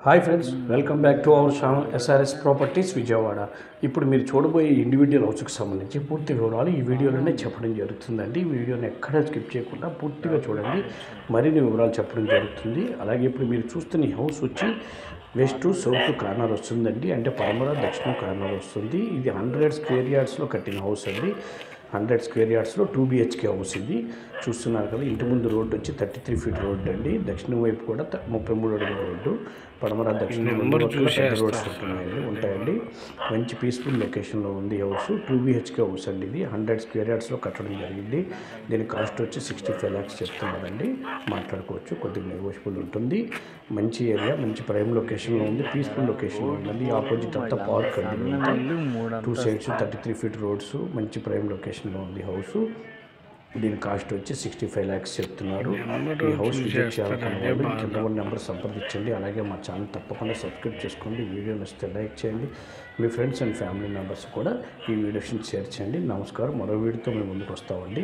Hi friends, welcome back to our channel SRS properties Vijayawada. ఇప్పుడు మీరు చూడబోయే ఇండివిజువల్ హౌస్కి సంబంధించి పూర్తి వివరాలు ఈ వీడియోలోనే చెప్పడం జరుగుతుందండి. ఈ వీడియోని ఎక్కడ స్కిప్ చేయకుండా పూర్తిగా చూడండి, మరిన్ని వివరాలు చెప్పడం జరుగుతుంది. అలాగే ఇప్పుడు మీరు చూస్తున్న ఈ హౌస్ వచ్చి వెస్ట్ సౌత్ కార్నర్ వస్తుందండి, అంటే పడమర దక్షిణ కార్నర్ వస్తుంది. ఇది 100 స్క్వేర్ యార్డ్స్లో కట్టిన హౌస్ అండి. 100 స్క్వేర్ యార్డ్స్లో 2 BHK హౌస్ ఇది. చూస్తున్నారు కదా, ఇంటి ముందు రోడ్డు వచ్చి 33 ఫీట్ రోడ్డు అండి. దక్షిణం వైపు కూడా 33 అడుగుల రోడ్డు, పడమర దక్షిణ రోడ్స్ ఉంటాయండి. మంచి పీస్ఫుల్ లొకేషన్లో ఉంది హౌస్. 2 BHK హౌస్ అండి ఇది. 100 స్క్వేర్ యార్డ్స్లో కట్టడం జరిగింది. దీని కాస్ట్ వచ్చి 65 lakhs చెప్తున్నారండి. మాట్లాడుకోవచ్చు, కొద్దిగా నెగోషియబుల్ ఉంటుంది. మంచి ఏరియా, మంచి ప్రైమ్ లొకేషన్లో ఉంది, పీస్ఫుల్ లొకేషన్లో ఉందండి. ఆపోజిట్ అంతా పార్క్ అండి. 2 sides 33 ఫీట్ రోడ్స్, మంచి ప్రైమ్ లొకేషన్లో ఉంది హౌస్. దీని కాస్ట్ వచ్చి 65 lakhs చెప్తున్నారు. ఈ హౌస్ విజిట్ చేయాలనుకున్న కింద ఉన్న నెంబర్ సంప్రదించండి. అలాగే మా ఛానల్ తప్పకుండా సబ్స్క్రైబ్ చేసుకోండి. వీడియో నచ్చితే లైక్ చేయండి. మీ ఫ్రెండ్స్ అండ్ ఫ్యామిలీ మెంబర్స్ కూడా ఈ వీడియోస్ని షేర్ చేయండి. నమస్కారం, మరో వీడియోతో మేము ముందుకు వస్తామండి.